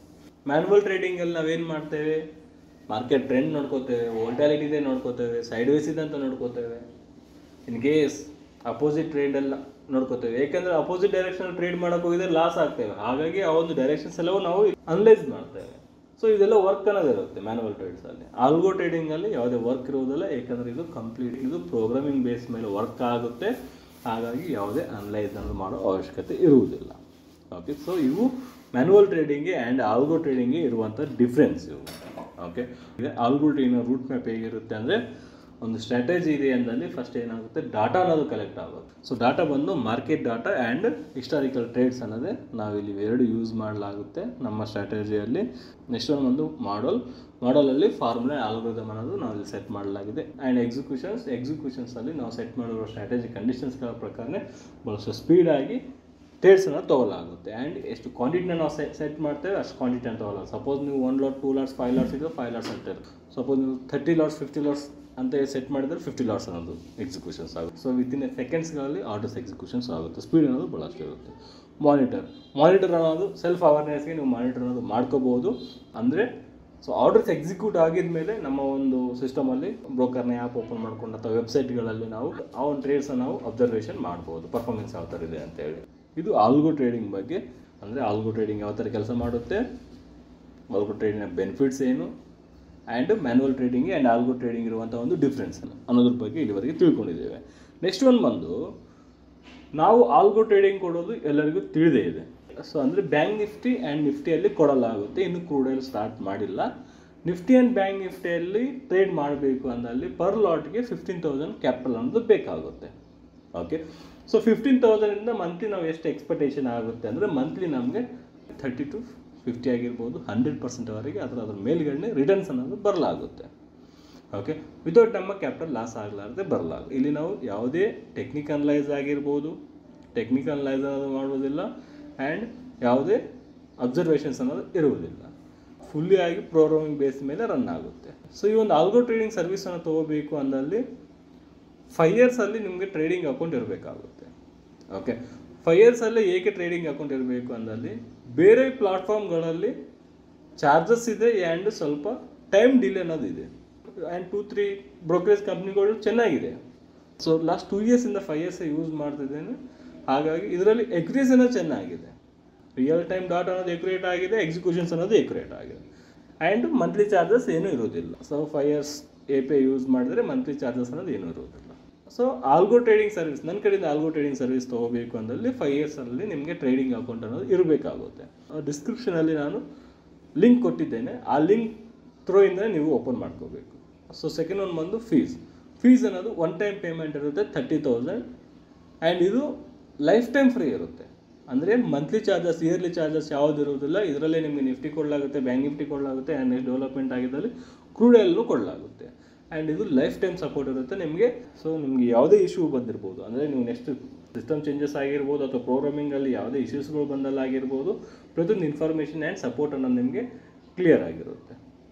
ಮ್ಯಾನ್ಯುವಲ್ ಟ್ರೇಡಿಂಗಲ್ಲಿ ನಾವೇನು ಮಾಡ್ತೇವೆ, ಮಾರ್ಕೆಟ್ ಟ್ರೆಂಡ್ ನೋಡ್ಕೋತೇವೆ, ವೋಲ್ಟಾಲಿಟಿ ಇದೆ ನೋಡ್ಕೋತೇವೆ, ಸೈಡ್ ವೇಸ್ ಇದೆ ಅಂತ ನೋಡ್ಕೋತೇವೆ. In case opposite ಟ್ರೇಡೆಲ್ಲ ನೋಡ್ಕೋತೇವೆ. ಯಾಕೆಂದರೆ ಅಪೋಸಿಟ್ ಡೈರೆಕ್ಷನಲ್ಲಿ ಟ್ರೇಡ್ ಮಾಡೋಕೆ ಹೋಗಿದ್ರೆ ಲಾಸ್ ಆಗ್ತೇವೆ. ಹಾಗಾಗಿ ಆ ಒಂದು ಡೈರೆಕ್ಷನ್ಸ್ ಎಲ್ಲವೂ ನಾವು ಅನಲೈಸ್ ಮಾಡ್ತೇವೆ. ಸೊ ಇದೆಲ್ಲ ವರ್ಕ್ ಅನ್ನೋದು ಇರುತ್ತೆ ಮ್ಯಾನ್ಯುವಲ್ ಟ್ರೇಡ್ಸಲ್ಲಿ. ಆಲ್ಗೋ ಟ್ರೇಡಿಂಗಲ್ಲಿ ಯಾವುದೇ ವರ್ಕ್ ಇರುವುದಿಲ್ಲ. ಏಕೆಂದರೆ ಇದು ಪ್ರೋಗ್ರಾಮಿಂಗ್ ಬೇಸ್ ಮೇಲೆ ವರ್ಕ್ ಆಗುತ್ತೆ. ಹಾಗಾಗಿ ಯಾವುದೇ ಅನಲೈಸ್ ಅನ್ನೋದು ಮಾಡೋ ಅವಶ್ಯಕತೆ ಇರುವುದಿಲ್ಲ. ಓಕೆ, ಸೊ ಇವು ಮ್ಯಾನ್ಯುವಲ್ ಟ್ರೇಡಿಂಗ್ಗೆ ಆ್ಯಂಡ್ ಆಲ್ಗೋ ಟ್ರೇಡಿಂಗ್ಗೆ ಇರುವಂಥ ಡಿಫ್ರೆನ್ಸ್ ಇವು. ಓಕೆ, ಈಗ ಆಲ್ಗೋ ಟ್ರೇಡಿಂಗ್ನ ರೂಟ್ ಮ್ಯಾಪ್ ಹೇಗಿರುತ್ತೆ ಅಂದರೆ, ಒಂದು ಸ್ಟ್ರಾಟಜಿ ಇದೆ ಅಂದಲ್ಲಿ ಫಸ್ಟ್ ಏನಾಗುತ್ತೆ, ಡಾಟಾ ಅನ್ನೋದು ಕಲೆಕ್ಟ್ ಆಗುತ್ತೆ. ಸೊ ಡಾಟಾ ಬಂದು market data and historical trades ಅನ್ನೋದೇ ನಾವಿಲ್ಲಿ ಎರಡು ಯೂಸ್ ಮಾಡಲಾಗುತ್ತೆ ನಮ್ಮ ಸ್ಟ್ರಾಟಜಿಯಲ್ಲಿ. ನೆಕ್ಸ್ಟ್ ಒಂದು ಮಾಡಲಲ್ಲಿ ಫಾರ್ಮುಲಾ ಆಲ್ಗೋರಿದಮ್ ಅನ್ನೋದು ನಾವಿಲ್ಲಿ ಸೆಟ್ ಮಾಡಲಾಗಿದೆ. ಆ್ಯಂಡ್ ಎಕ್ಸಿಕ್ಯೂಷನ್ಸಲ್ಲಿ ನಾವು ಸೆಟ್ ಮಾಡಿರೋ ಸ್ಟ್ರಾಟಜಿ ಕಂಡೀಷನ್ಸ್ಗಳ ಪ್ರಕಾರನೇ ಭಾಳಷ್ಟು ಸ್ಪೀಡಾಗಿ ಟ್ರೇಡ್ಸನ್ನು ತೊಗೊಳ್ಳಾಗುತ್ತೆ. ಆ್ಯಂಡ್ ಎಷ್ಟು ಕ್ವಾಂಟಿಟಿನ ನಾವು ಸೆಟ್ ಮಾಡ್ತೇವೆ ಅಷ್ಟು ಕ್ವಾಂಟಿಟಿನ ತೊಗೊಳ್ಳೋದು. ಸಪೋಸ್ ನೀವು 1 lot 2 lots 5 lots ಇದ್ದರೆ 5 lots ಅಂತ ಇರುತ್ತೆ. ಸಪೋಸ್ ನೀವು 30 lots 50 lots ಅಂತ ಸೆಟ್ ಮಾಡಿದರೆ 50 lots ಅನ್ನೋದು ಎಕ್ಸಿಕ್ಯೂಷನ್ಸ್ ಆಗುತ್ತೆ. ಸೊ ವಿತಿನ್ ಸೆಕೆಂಡ್ಸ್ಗಳಲ್ಲಿ ಆರ್ಡರ್ಸ್ ಎಕ್ಸಿಕ್ಯೂಷನ್ಸ್ ಆಗುತ್ತೆ. ಸ್ಪೀಡ್ ಅನ್ನೋದು ಭಾಳಷ್ಟು ಇರುತ್ತೆ. ಮಾನಿಟರ್ ಅನ್ನೋದು ಸೆಲ್ಫ್ ಅವೇರ್ನೆಸ್ಗೆ ನೀವು ಮಾನಿಟರ್ ಅನ್ನೋದು ಮಾಡ್ಕೋಬೋದು. ಅಂದರೆ ಸೊ ಆರ್ಡರ್ಸ್ ಎಕ್ಸಿಕ್ಯೂಟ್ ಆಗಿದ ಮೇಲೆ ನಮ್ಮ ಒಂದು ಸಿಸ್ಟಮಲ್ಲಿ ಬ್ರೋಕರ್ನ ಆ್ಯಪ್ ಓಪನ್ ಮಾಡ್ಕೊಂಡು ಅಥವಾ ವೆಬ್ಸೈಟ್ಗಳಲ್ಲಿ ನಾವು ಆ ಒಂದು ಟ್ರೇಡ್ಸನ್ನು ನಾವು ಅಬ್ಸರ್ವೇಷನ್ ಮಾಡ್ಬೋದು, ಪರ್ಫಾರ್ಮೆನ್ಸ್ ಯಾವ ಥರ ಇದೆ ಅಂತೇಳಿ. ಇದು ಆಲ್ಗೋ ಟ್ರೇಡಿಂಗ್ ಬಗ್ಗೆ. ಅಂದರೆ ಆಲ್ಗೋ ಟ್ರೇಡಿಂಗ್ ಯಾವ ಥರ ಕೆಲಸ ಮಾಡುತ್ತೆ, ಆಲ್ಗೋ ಟ್ರೇಡಿಂಗ್ನ ಬೆನಿಫಿಟ್ಸ್ ಏನು, and manual trading and algo trading ಇರುವಂಥ ಒಂದು ಡಿಫ್ರೆನ್ಸ್ ಅನ್ನೋದ್ರ ಬಗ್ಗೆ ಇಲ್ಲಿವರೆಗೆ ತಿಳ್ಕೊಂಡಿದ್ದೇವೆ. ನೆಕ್ಸ್ಟ್ ಬಂದು ನಾವು ಆಲ್ಗೋ ಟ್ರೇಡಿಂಗ್ ಕೊಡೋದು ಎಲ್ಲರಿಗೂ ತಿಳಿದೇ ಇದೆ. ಸೊ ಅಂದರೆ ಬ್ಯಾಂಕ್ ನಿಫ್ಟಿ ಆ್ಯಂಡ್ ನಿಫ್ಟಿಯಲ್ಲಿ ಕೊಡಲಾಗುತ್ತೆ. ಇನ್ನು ಕ್ರೂಡ್ ಆಯಿಲ್ ಸ್ಟಾರ್ಟ್ ಮಾಡಿಲ್ಲ. ನಿಫ್ಟಿ ಆ್ಯಂಡ್ ಬ್ಯಾಂಕ್ ನಿಫ್ಟಿಯಲ್ಲಿ ಟ್ರೇಡ್ ಮಾಡಬೇಕು ಅಂದಲ್ಲಿ ಪರ್ ಲಾಟ್ಗೆ 15,000 ಕ್ಯಾಪಿಟಲ್ ಅನ್ನೋದು ಬೇಕಾಗುತ್ತೆ. ಓಕೆ, ಸೊ 15,000ಇಂದ ಮಂತ್ಲಿ ನಾವು ಎಷ್ಟು ಎಕ್ಸ್ಪೆಕ್ಟೇಷನ್ ಆಗುತ್ತೆ ಅಂದರೆ ಮಂತ್ಲಿ ನಮಗೆ 30 to 50 ಆಗಿರ್ಬೋದು, 100% ವರೆಗೆ ಅದ್ರ ಮೇಲ್ಗಡೆ ರಿಟರ್ನ್ಸ್ ಅನ್ನೋದು ಬರಲಾಗುತ್ತೆ. ಓಕೆ, ವಿತೌಟ್ ನಮ್ಮ ಕ್ಯಾಪಿಟಲ್ ಲಾಸ್ ಆಗಲಾರ್ದೆ ಬರಲಾಗ. ಇಲ್ಲಿ ನಾವು ಯಾವುದೇ ಟೆಕ್ನಿಕ್ ಅನಲೈಸ್ ಆಗಿರ್ಬೋದು, ಟೆಕ್ನಿಕ್ ಅನಲೈಸ್ ಅನ್ನೋದು ಮಾಡುವುದಿಲ್ಲ, ಆ್ಯಂಡ್ ಯಾವುದೇ ಅಬ್ಸರ್ವೇಷನ್ಸ್ ಅನ್ನೋದು ಇರುವುದಿಲ್ಲ. ಫುಲ್ಲಿ ಆಗಿ ಪ್ರೋಗ್ರಾಮಿಂಗ್ ಬೇಸ್ ಮೇಲೆ ರನ್ ಆಗುತ್ತೆ. ಸೊ ಈ ಒಂದು ಆಲ್ಗೋ ಟ್ರೇಡಿಂಗ್ ಸರ್ವಿಸನ್ನು ತೊಗೋಬೇಕು ಅಂದಲ್ಲಿ 5 ಇಯರ್ಸಲ್ಲಿ ನಿಮಗೆ ಟ್ರೇಡಿಂಗ್ ಅಕೌಂಟ್ ಇರಬೇಕಾಗುತ್ತೆ. ಓಕೆ, 5 ಇಯರ್ಸಲ್ಲಿ ಏಕೆ ಟ್ರೇಡಿಂಗ್ ಅಕೌಂಟ್ ಇರಬೇಕು ಅಂದಲ್ಲಿ ಬೇರೆ ಪ್ಲಾಟ್ಫಾರ್ಮ್ಗಳಲ್ಲಿ ಚಾರ್ಜಸ್ ಇದೆ ಆ್ಯಂಡ್ ಸ್ವಲ್ಪ ಟೈಮ್ ಡಿಲೇ ಅನ್ನೋದು ಇದೆ. ಆ್ಯಂಡ್ 2-3 ಬ್ರೋಕರೇಜ್ ಕಂಪ್ನಿಗಳು ಚೆನ್ನಾಗಿದೆ. ಸೊ ಲಾಸ್ಟ್ 2 ಇಯರ್ಸಿಂದ 5 ಇಯರ್ಸ್ ಯೂಸ್ ಮಾಡ್ತಿದ್ದೇನೆ. ಹಾಗಾಗಿ ಇದರಲ್ಲಿ ಎಕ್ಯುರೇಸಿ ಅನ್ನೋದು ಚೆನ್ನಾಗಿದೆ, ರಿಯಲ್ ಟೈಮ್ ಡಾಟಾ ಅನ್ನೋದು ಎಕ್ಯುರೇಟ್ ಆಗಿದೆ, ಎಕ್ಸಿಕ್ಯೂಷನ್ಸ್ ಅನ್ನೋದು ಎಕ್ಯುರೇಟ್ ಆಗಿದೆ, ಆ್ಯಂಡ್ ಮಂತ್ಲಿ ಚಾರ್ಜಸ್ ಏನೂ ಇರೋದಿಲ್ಲ. ಸೊ 5 ಇಯರ್ಸ್ API ಯೂಸ್ ಮಾಡಿದ್ರೆ ಮಂತ್ಲಿ ಚಾರ್ಜಸ್ ಅನ್ನೋದು ಏನೂ ಇರೋದಿಲ್ಲ. ಸೊ ಆಲ್ಗೋ ಟ್ರೇಡಿಂಗ್ ಸರ್ವಿಸ್, ನನ್ನ ಕಡೆಯಿಂದ ಆಲ್ಗೋ ಟ್ರೇಡಿಂಗ್ ಸರ್ವಿಸ್ ತೊಗೋಬೇಕು ಅಂದಲ್ಲಿ 5 ಇಯರ್ಸಲ್ಲಿ ನಿಮಗೆ ಟ್ರೇಡಿಂಗ್ ಅಕೌಂಟ್ ಅನ್ನೋದು ಇರಬೇಕಾಗುತ್ತೆ. ಡಿಸ್ಕ್ರಿಪ್ಷನಲ್ಲಿ ನಾನು ಲಿಂಕ್ ಕೊಟ್ಟಿದ್ದೇನೆ, ಆ ಲಿಂಕ್ ಥ್ರೂ ಇಂದ ನೀವು ಓಪನ್ ಮಾಡ್ಕೋಬೇಕು. ಸೊ ಸೆಕೆಂಡ್ ಒನ್ ಬಂದು ಫೀಸ್ ಅನ್ನೋದು ಒನ್ ಟೈಮ್ ಪೇಮೆಂಟ್ ಇರುತ್ತೆ 30,000, ಆ್ಯಂಡ್ ಇದು ಲೈಫ್ ಟೈಮ್ ಫ್ರೀ ಇರುತ್ತೆ. ಅಂದರೆ ಮಂತ್ಲಿ ಚಾರ್ಜಸ್, ಇಯರ್ಲಿ ಚಾರ್ಜಸ್ ಯಾವುದು ಇರುವುದಿಲ್ಲ. ಇದರಲ್ಲೇ ನಿಮಗೆ ನಿಫ್ಟಿ ಕೊಡಲಾಗುತ್ತೆ, ಬ್ಯಾಂಕ್ ನಿಫ್ಟಿ ಕೊಡಲಾಗುತ್ತೆ, ಆ್ಯಂಡ್ ನೆಕ್ಸ್ಟ್ ಡೆವಲಪ್ಮೆಂಟ್ ಆಗಿದ್ದಲ್ಲಿ ಕ್ರೂಡ್ ಆಯಿಲ್ನು ಕೊಡಲಾಗುತ್ತೆ. ಆ್ಯಂಡ್ ಇದು ಲೈಫ್ ಟೈಮ್ ಸಪೋರ್ಟ್ ಇರುತ್ತೆ ನಿಮಗೆ. ಸೊ ನಿಮಗೆ ಯಾವುದೇ ಇಶ್ಯೂ ಬಂದಿರ್ಬೋದು, ಅಂದರೆ ನೀವು ನೆಕ್ಸ್ಟ್ ಸಿಸ್ಟಮ್ ಚೇಂಜಸ್ ಆಗಿರ್ಬೋದು ಅಥವಾ ಪ್ರೋಗ್ರಾಮಿಂಗಲ್ಲಿ ಯಾವುದೇ ಇಶ್ಯೂಸ್ಗಳು ಬಂದಲ್ಲಾಗಿರ್ಬೋದು, ಪ್ರತಿಯೊಂದು ಇನ್ಫಾರ್ಮೇಷನ್ ಆ್ಯಂಡ್ ಸಪೋರ್ಟ್ ಅನ್ನೋದು ನಿಮಗೆ ಕ್ಲಿಯರ್ ಆಗಿರುತ್ತೆ.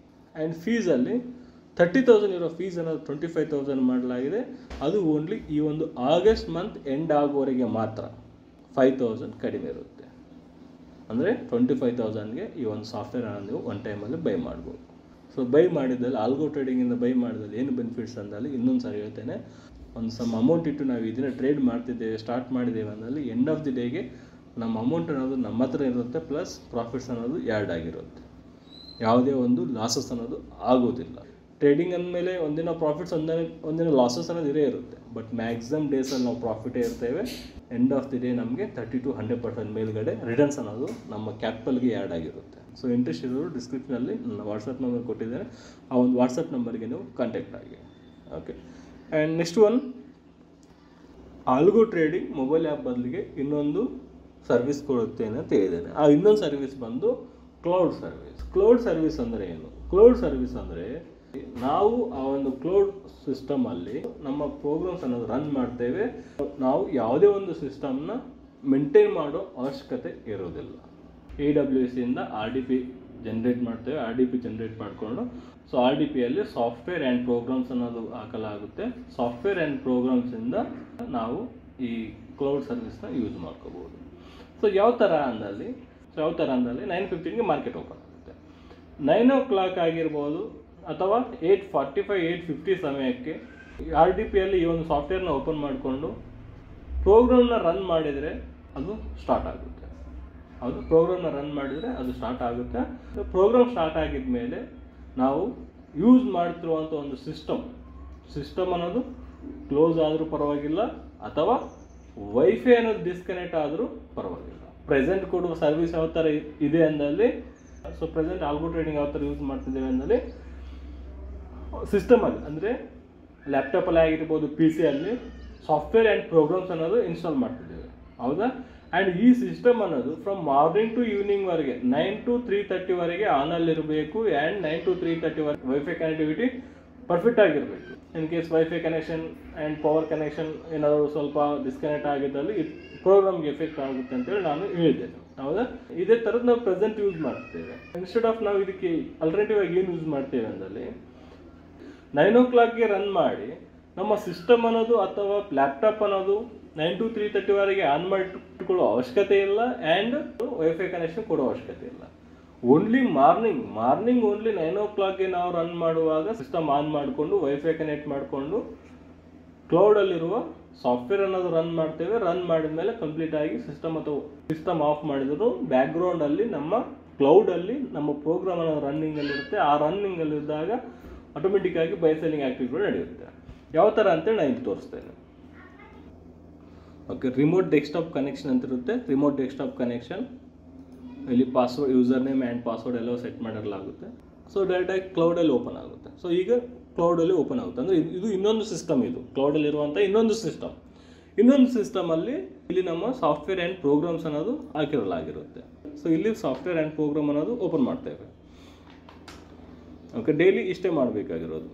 ಆ್ಯಂಡ್ ಫೀಸಲ್ಲಿ 30,000 ಇರೋ ಫೀಸ್ ಅನ್ನೋದು 25,000 ಮಾಡಲಾಗಿದೆ. ಅದು ಓನ್ಲಿ ಈ ಒಂದು ಆಗಸ್ಟ್ ಮಂತ್ ಎಂಡ್ ಆಗೋವರೆಗೆ ಮಾತ್ರ 5,000 ಕಡಿಮೆ ಇರುತ್ತೆ. ಅಂದರೆ 25,000ಗೆ ಈ ಒಂದು ಸಾಫ್ಟ್ವೇರ್ ಅನ್ನೋದು ನೀವು ಒನ್ ಟೈಮಲ್ಲಿ ಬೈ ಮಾಡ್ಬೋದು. ಸೊ ಬೈ ಮಾಡಿದಲ್ಲಿ ಆಲ್ಗೋ ಟ್ರೇಡಿಂಗಿಂದ ಬೈ ಮಾಡಿದಲ್ಲಿ ಏನು ಬೆನಿಫಿಟ್ಸ್ ಅಂದಲ್ಲಿ ಇನ್ನೊಂದು ಸಾರಿ ಹೇಳ್ತೇನೆ. ಒಂದು ಸಮ್ ಅಮೌಂಟ್ ಇಟ್ಟು ನಾವು ಇದನ್ನು ಟ್ರೇಡ್ ಮಾಡ್ತಿದ್ದೇವೆ, ಸ್ಟಾರ್ಟ್ ಮಾಡಿದ್ದೇವೆ ಅಂದಲ್ಲಿ ಎಂಡ್ ಆಫ್ ದಿ ಡೇಗೆ ನಮ್ಮ ಅಮೌಂಟ್ ಅನ್ನೋದು ನಮ್ಮ ಹತ್ರ ಇರುತ್ತೆ, ಪ್ಲಸ್ ಪ್ರಾಫಿಟ್ಸ್ ಅನ್ನೋದು ಆ್ಯಡ್ ಆಗಿರುತ್ತೆ. ಯಾವುದೇ ಒಂದು ಲಾಸಸ್ ಅನ್ನೋದು ಆಗೋದಿಲ್ಲ. ಟ್ರೇಡಿಂಗ್ ಅಂದಮೇಲೆ ಒಂದಿನ ಪ್ರಾಫಿಟ್ಸ್ ಒಂದಿನ ಲಾಸಸ್ ಅನ್ನೋದು ಇರೇ ಇರುತ್ತೆ, ಬಟ್ ಮ್ಯಾಕ್ಸಿಮಮ್ ಡೇಸಲ್ಲಿ ನಾವು ಪ್ರಾಫಿಟೇ ಇರ್ತೇವೆ. ಎಂಡ್ ಆಫ್ ದಿ ಡೇ ನಮಗೆ 30 to 100% ಮೇಲ್ಗಡೆ ರಿಟರ್ನ್ಸ್ ಅನ್ನೋದು ನಮ್ಮ ಕ್ಯಾಪಿಟಲ್ಗೆ ಆ್ಯಡ್ ಆಗಿರುತ್ತೆ. ಸೊ ಇಂಟ್ರೆಸ್ಟ್ ಇರೋರು ಡಿಸ್ಕ್ರಿಪ್ಷನಲ್ಲಿ ನನ್ನ ವಾಟ್ಸಪ್ ನಂಬರ್ ಕೊಟ್ಟಿದ್ದೇನೆ, ಆ ಒಂದು ವಾಟ್ಸಪ್ ನಂಬರ್ಗೆ ನೀವು ಕಾಂಟ್ಯಾಕ್ಟ್ ಆಗಿ. Okay, and next one algo trading mobile app ಬದಲಿಗೆ ಇನ್ನೊಂದು ಸರ್ವಿಸ್ ಕೊಡುತ್ತೇನೆ ಅಂತ ಹೇಳಿದ್ದೇನೆ. ಆ ಇನ್ನೊಂದು ಸರ್ವಿಸ್ ಬಂದು ಕ್ಲೌಡ್ ಸರ್ವಿಸ್. ಕ್ಲೌಡ್ ಸರ್ವಿಸ್ ಅಂದರೆ ಏನು? ಕ್ಲೌಡ್ ಸರ್ವಿಸ್ ಅಂದರೆ ನಾವು ಆ ಒಂದು ಕ್ಲೌಡ್ ಸಿಸ್ಟಮಲ್ಲಿ ನಮ್ಮ ಪ್ರೋಗ್ರಾಮ್ಸ್ ಅನ್ನೋದು ರನ್ ಮಾಡ್ತೇವೆ. ನಾವು ಯಾವುದೇ ಒಂದು ಸಿಸ್ಟಮ್ನ ಮೇಂಟೈನ್ ಮಾಡೋ ಅವಶ್ಯಕತೆ ಇರೋದಿಲ್ಲ. AWS ಇಂದ RDP ಜನ್ರೇಟ್ ಮಾಡ್ತೇವೆ. RDP ಜನ್ರೇಟ್ ಮಾಡಿಕೊಂಡು ಸೊ RDPಯಲ್ಲಿ ಸಾಫ್ಟ್ವೇರ್ ಆ್ಯಂಡ್ ಪ್ರೋಗ್ರಾಮ್ಸ್ ಅನ್ನೋದು ಹಾಕಲಾಗುತ್ತೆ. ಸಾಫ್ಟ್ವೇರ್ ಆ್ಯಂಡ್ ಪ್ರೋಗ್ರಾಮ್ಸಿಂದ ನಾವು ಈ ಕ್ಲೌಡ್ ಸರ್ವಿಸ್ನ ಯೂಸ್ ಮಾಡ್ಕೋಬೋದು. ಸೊ ಯಾವ ಥರ ಅಂದಲ್ಲಿ 9:15ಗೆ ಮಾರ್ಕೆಟ್ ಓಪನ್ ಆಗುತ್ತೆ. 9 o'clock ಆಗಿರ್ಬೋದು ಅಥವಾ 8:45, 8:50 ಸಮಯಕ್ಕೆ RDPಯಲ್ಲಿ ಈ ಒಂದು ಸಾಫ್ಟ್ವೇರ್ನ ಓಪನ್ ಮಾಡಿಕೊಂಡು ಪ್ರೋಗ್ರಾಮ್ನ ರನ್ ಮಾಡಿದರೆ ಅದು ಸ್ಟಾರ್ಟ್ ಆಗುತ್ತೆ. ಅದು ಪ್ರೋಗ್ರಾಮ್ನ ರನ್ ಮಾಡಿದರೆ ಅದು ಸ್ಟಾರ್ಟ್ ಆಗುತ್ತೆ. ಪ್ರೋಗ್ರಾಮ್ ಸ್ಟಾರ್ಟ್ ಆಗಿದ ಮೇಲೆ ನಾವು ಯೂಸ್ ಮಾಡ್ತಿರುವಂಥ ಒಂದು ಸಿಸ್ಟಮ್ ಅನ್ನೋದು ಕ್ಲೋಸ್ ಆದರೂ ಪರವಾಗಿಲ್ಲ, ಅಥವಾ ವೈಫೈ ಅನ್ನೋದು ಡಿಸ್ಕನೆಕ್ಟ್ ಆದರೂ ಪರವಾಗಿಲ್ಲ. ಪ್ರೆಸೆಂಟ್ ಕೊಡುವ ಸರ್ವಿಸ್ ಯಾವ ಥರ ಇದೆ ಅಂದಲ್ಲಿ, ಸೊ ಪ್ರೆಸೆಂಟ್ ಆಲ್ಗೋ ಟ್ರೇಡಿಂಗ್ ಯಾವ ಥರ ಯೂಸ್ ಮಾಡ್ತಿದ್ದೇವೆ ಅಂದಲ್ಲಿ ಸಿಸ್ಟಮಲ್ಲಿ, ಅಂದರೆ ಲ್ಯಾಪ್ಟಾಪಲ್ಲಿ ಆಗಿರ್ಬೋದು, PC ಅಲ್ಲಿ ಸಾಫ್ಟ್ವೇರ್ ಆ್ಯಂಡ್ ಪ್ರೋಗ್ರಾಮ್ಸ್ ಅನ್ನೋದು ಇನ್ಸ್ಟಾಲ್ ಮಾಡ್ತಿದ್ದೇವೆ, ಹೌದಾ? ಆ್ಯಂಡ್ ಈ ಸಿಸ್ಟಮ್ ಅನ್ನೋದು ಫ್ರಮ್ ಮಾರ್ನಿಂಗ್ ಟು ಈವ್ನಿಂಗ್ವರೆಗೆ 9 to 3:30ವರೆಗೆ ಆನಲ್ಲಿರಬೇಕು. And 9 to 3:30 wifi connectivity perfect ಆಗಿರಬೇಕು. In case wifi connection and power connection ಏನಾದರೂ ಸ್ವಲ್ಪ ಡಿಸ್ಕನೆಕ್ಟ್ ಆಗಿದ್ದಲ್ಲಿ ಪ್ರೋಗ್ರಾಮ್ಗೆ ಎಫೆಕ್ಟ್ ಆಗುತ್ತೆ ಅಂತೇಳಿ ನಾನು ಹೇಳಿದ್ದೇನೆ, ಹೌದಾ? ಇದೇ ಥರದ್ದು ನಾವು ಪ್ರೆಸೆಂಟ್ ಯೂಸ್ ಮಾಡ್ತೇವೆ. ಇನ್ಸ್ಟೆಡ್ ಆಫ್ ನಾವು ಇದಕ್ಕೆ ಅಲ್ಟರ್ನೇಟಿವ್ ಆಗಿ ಏನು ಯೂಸ್ ಮಾಡ್ತೇವೆ ಅಂದಲ್ಲಿ 9 o'clockಗೆ ರನ್ ಮಾಡಿ ನಮ್ಮ ಸಿಸ್ಟಮ್ ಅನ್ನೋದು ಅಥವಾ ಲ್ಯಾಪ್ಟಾಪ್ ಅನ್ನೋದು 9 to 3:30ವರೆಗೆ ಆನ್ ಮಾಡಿಟ್ಕೊಳ್ಳೋ ಅವಶ್ಯಕತೆ ಇಲ್ಲ. ಆ್ಯಂಡ್ ವೈಫೈ ಕನೆಕ್ಷನ್ ಕೊಡೋ ಅವಶ್ಯಕತೆ ಇಲ್ಲ. ಓನ್ಲಿ ಮಾರ್ನಿಂಗ್ ಓನ್ಲಿ 9 o'clockಗೆ ನಾವು ರನ್ ಮಾಡುವಾಗ ಸಿಸ್ಟಮ್ ಆನ್ ಮಾಡಿಕೊಂಡು ವೈಫೈ ಕನೆಕ್ಟ್ ಮಾಡಿಕೊಂಡು ಕ್ಲೌಡಲ್ಲಿರುವ ಸಾಫ್ಟ್ವೇರ್ ಅನ್ನೋದು ರನ್ ಮಾಡ್ತೇವೆ. ರನ್ ಮಾಡಿದ ಮೇಲೆ ಕಂಪ್ಲೀಟ್ ಆಗಿ ಸಿಸ್ಟಮ್ ಆಫ್ ಮಾಡಿದ್ರು ಬ್ಯಾಕ್ಗ್ರೌಂಡಲ್ಲಿ ನಮ್ಮ ಕ್ಲೌಡಲ್ಲಿ ನಮ್ಮ ಪ್ರೋಗ್ರಾಮ್ ಅನ್ನೋದು ರನ್ನಿಂಗಲ್ಲಿರುತ್ತೆ. ಆ ರನ್ನಿಂಗಲ್ಲಿದ್ದಾಗ ಆಟೋಮೆಟಿಕ್ ಆಗಿ ಬೈ ಸೆಲ್ಲಿಂಗ್ ಆ್ಯಕ್ಟಿವಿಟಿಗಳು ನಡೆಯುತ್ತೆ. ಯಾವ ಥರ ಅಂತೇಳಿ ನಾನು ಇಲ್ಲಿ ತೋರಿಸ್ತೇನೆ. ಓಕೆ, ರಿಮೋಟ್ ಡೆಸ್ಕ್ಟಾಪ್ ಕನೆಕ್ಷನ್ ಅಂತ ಇರುತ್ತೆ. ರಿಮೋಟ್ ಡೆಸ್ಕ್ಟಾಪ್ ಕನೆಕ್ಷನ್ ಇಲ್ಲಿ password, user name and password ಎಲ್ಲ ಸೆಟ್ ಮಾಡಿರಲಾಗುತ್ತೆ. ಸೊ ಡೈರೆಕ್ಟಾಗಿ ಕ್ಲೌಡಲ್ಲಿ ಓಪನ್ ಆಗುತ್ತೆ. ಸೊ ಈಗ ಕ್ಲೌಡಲ್ಲಿ ಓಪನ್ ಆಗುತ್ತೆ ಅಂದರೆ ಇದು ಇನ್ನೊಂದು ಸಿಸ್ಟಮ್, ಇದು ಕ್ಲೌಡಲ್ಲಿರುವಂಥ ಇನ್ನೊಂದು ಸಿಸ್ಟಮಲ್ಲಿ ಇಲ್ಲಿ ನಮ್ಮ ಸಾಫ್ಟ್ವೇರ್ ಆ್ಯಂಡ್ ಪ್ರೋಗ್ರಾಮ್ಸ್ ಅನ್ನೋದು ಹಾಕಿರಲಾಗಿರುತ್ತೆ. ಸೊ ಇಲ್ಲಿ ಸಾಫ್ಟ್ವೇರ್ ಆ್ಯಂಡ್ ಪ್ರೋಗ್ರಾಮ್ ಅನ್ನೋದು ಓಪನ್ ಮಾಡ್ತೇವೆ. ಓಕೆ, ಡೈಲಿ ಇಷ್ಟೇ ಮಾಡಬೇಕಾಗಿರೋದು.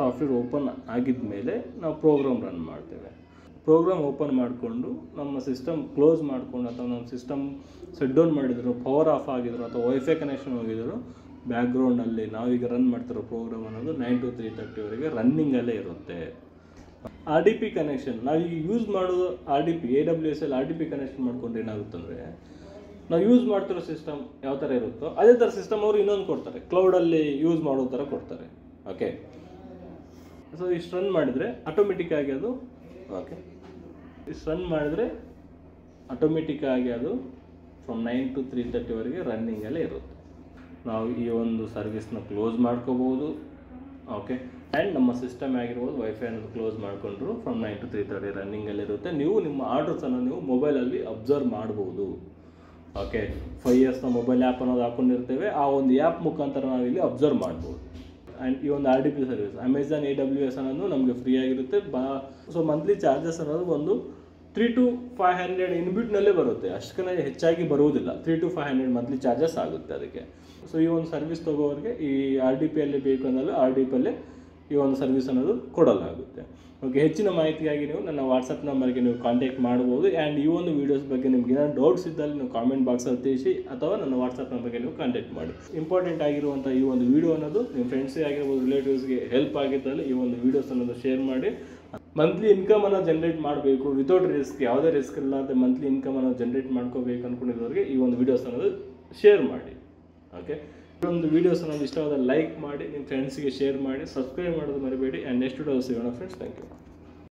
ಸಾಫ್ಟ್ವೇರ್ ಓಪನ್ ಆಗಿದ ಮೇಲೆ ನಾವು ಪ್ರೋಗ್ರಾಮ್ ರನ್ ಮಾಡ್ತೇವೆ. ಪ್ರೋಗ್ರಾಮ್ ಓಪನ್ ಮಾಡಿಕೊಂಡು ನಮ್ಮ ಸಿಸ್ಟಮ್ ಕ್ಲೋಸ್ ಮಾಡಿಕೊಂಡು ಅಥವಾ ನಮ್ಮ ಸಿಸ್ಟಮ್ ಶಟ್ ಡೌನ್ ಮಾಡಿದ್ರು, ಪವರ್ ಆಫ್ ಆಗಿದ್ರು ಅಥವಾ ವೈಫೈ ಕನೆಕ್ಷನ್ ಹೋಗಿದ್ರು, ಬ್ಯಾಕ್ಗ್ರೌಂಡಲ್ಲಿ ನಾವೀಗ ರನ್ ಮಾಡ್ತಿರೋ ಪ್ರೋಗ್ರಾಮ್ ಅನ್ನೋದು 9 to 3:30ವರೆಗೆ ರನ್ನಿಂಗಲ್ಲೇ ಇರುತ್ತೆ. RDP ಕನೆಕ್ಷನ್ ನಾವೀಗ ಯೂಸ್ ಮಾಡೋದು RDP, AWS ಅಲ್ಲಿ RDP ಕನೆಕ್ಷನ್ ಮಾಡ್ಕೊಂಡ್ರೆ ಏನಾಗುತ್ತಂದರೆ, ನಾವು ಯೂಸ್ ಮಾಡ್ತಿರೋ ಸಿಸ್ಟಮ್ ಯಾವ ಥರ ಇರುತ್ತೋ ಅದೇ ಥರ ಸಿಸ್ಟಮ್ ಅವರು ಇನ್ನೊಂದು ಕೊಡ್ತಾರೆ, ಕ್ಲೌಡಲ್ಲಿ ಯೂಸ್ ಮಾಡೋ ಥರ ಕೊಡ್ತಾರೆ. ಓಕೆ, ಸೊ ಇಷ್ಟು ರನ್ ಮಾಡಿದರೆ ಆಟೋಮೆಟಿಕ್ಕಾಗಿ ಅದು ರನ್ ಮಾಡಿದರೆ ಆಟೋಮೆಟಿಕ್ಕಾಗಿ ಅದು ಫ್ರಮ್ 9 to 3:30ವರೆಗೆ ರನ್ನಿಂಗಲ್ಲೇ ಇರುತ್ತೆ. ನಾವು ಈ ಒಂದು ಸರ್ವಿಸ್ನ ಕ್ಲೋಸ್ ಮಾಡ್ಕೋಬೋದು. ಓಕೆ, ಆ್ಯಂಡ್ ನಮ್ಮ ಸಿಸ್ಟಮ್ ಆಗಿರ್ಬೋದು ವೈಫೈ ಅನ್ನೋದು ಕ್ಲೋಸ್ ಮಾಡಿಕೊಂಡ್ರು ಫ್ರಮ್ 9 to 3:30 ರನ್ನಿಂಗಲ್ಲಿರುತ್ತೆ. ನೀವು ನಿಮ್ಮ ಆರ್ಡರ್ಸನ್ನು ನೀವು ಮೊಬೈಲಲ್ಲಿ ಅಬ್ಸರ್ವ್ ಮಾಡ್ಬೋದು. ಓಕೆ, 5 years ಮೊಬೈಲ್ ಆ್ಯಪ್ ಅನ್ನೋದು ಹಾಕ್ಕೊಂಡಿರ್ತೇವೆ, ಆ ಒಂದು ಆ್ಯಪ್ ಮುಖಾಂತರ ನಾವಿಲ್ಲಿ ಅಬ್ಸರ್ವ್ ಮಾಡ್ಬೋದು. ಆ್ಯಂಡ್ ಈ ಒಂದು RDP ಸರ್ವಿಸ್ ಅಮೆಝಾನ್ AWS ಅನ್ನೋದು ನಮಗೆ ಫ್ರೀ ಆಗಿರುತ್ತೆ. ಸೊ ಮಂತ್ಲಿ ಚಾರ್ಜಸ್ ಅನ್ನೋದು ಒಂದು 3 to 500 ಇನ್ಬಿಟ್ನಲ್ಲೇ ಬರುತ್ತೆ, ಅಷ್ಟಕ್ಕೇ ಹೆಚ್ಚಾಗಿ ಬರುವುದಿಲ್ಲ. 3 to 500 ಮಂತ್ಲಿ ಚಾರ್ಜಸ್ ಆಗುತ್ತೆ ಅದಕ್ಕೆ. ಸೊ ಈ ಒಂದು ಸರ್ವಿಸ್ ತೊಗೋರಿಗೆ ಈ RDP ಅಲ್ಲಿ ಬೇಕು ಅನ್ನೋದು RDP ಅಲ್ಲೇ ಈ ಒಂದು ಸರ್ವಿಸ್ ಅನ್ನೋದು ಕೊಡಲಾಗುತ್ತೆ. ಓಕೆ, ಹೆಚ್ಚಿನ ಮಾಹಿತಿಗಾಗಿ ನೀವು ನನ್ನ ವಾಟ್ಸಪ್ ನಂಬರ್ಗೆ ನೀವು ಕಾಂಟ್ಯಾಕ್ಟ್ ಮಾಡ್ಬೋದು. ಆ್ಯಂಡ್ ಈ ಒಂದು ವೀಡಿಯೋಸ್ ಬಗ್ಗೆ ನಿಮ್ಗೆ ಏನಾದ್ರು ಡೌಟ್ಸ್ ಇದ್ದಲ್ಲಿ ನೀವು ಕಾಮೆಂಟ್ ಬಾಕ್ಸಲ್ಲಿ ತಿಳಿಸಿ ಅಥವಾ ನನ್ನ ವಾಟ್ಸಪ್ ನಂಬರ್ಗೆ ನೀವು ಕಾಂಟ್ಯಾಕ್ಟ್ ಮಾಡಿ. ಇಂಪಾರ್ಟೆಂಟ್ ಆಗಿರುವಂಥ ಈ ಒಂದು ವೀಡಿಯೋ ಅನ್ನೋದು ನಿಮ್ಮ ಫ್ರೆಂಡ್ಸೇ ಆಗಿರ್ಬೋದು, ರಿಲೇಟಿವ್ಸ್ಗೆ ಹೆಲ್ಪ್ ಆಗಿದ್ದಲ್ಲಿ ಈ ಒಂದು ವೀಡಿಯೋಸ್ ಅನ್ನೋದು ಶೇರ್ ಮಾಡಿ. ಮಂತ್ಲಿ ಇನ್ಕಮನ್ನು ಜನ್ರೇಟ್ ಮಾಡಬೇಕು ವಿತೌಟ್ ರಿಸ್ಕ್, ಯಾವುದೇ ರಿಸ್ಕ್ ಇಲ್ಲದೆ ಮಂತ್ಲಿ ಇನ್ಕಮನ್ನು ಜನ್ರೇಟ್ ಮಾಡ್ಕೋಬೇಕು ಅಂದ್ಕೊಂಡಿರೋರಿಗೆ ಈ ಒಂದು ವೀಡಿಯೋಸ್ ಅನ್ನೋದು ಶೇರ್ ಮಾಡಿ. ಓಕೆ, ಈ ಒಂದು ವೀಡಿಯೋಸ್ ಅನ್ನೋದು ಇಷ್ಟವಾದ ಲೈಕ್ ಮಾಡಿ, ನಿಮ್ಮ ಫ್ರೆಂಡ್ಸ್ಗೆ ಶೇರ್ ಮಾಡಿ, ಸಬ್ಸ್ಕ್ರೈಬ್ ಮಾಡೋದು ಮರಿಬೇಡಿ. ಆ್ಯಂಡ್ ನೆಕ್ಸ್ಟ್ ವಿಡಿಯೋ ಸಿಗೋಣ ಫ್ರೆಂಡ್ಸ್. Thank you.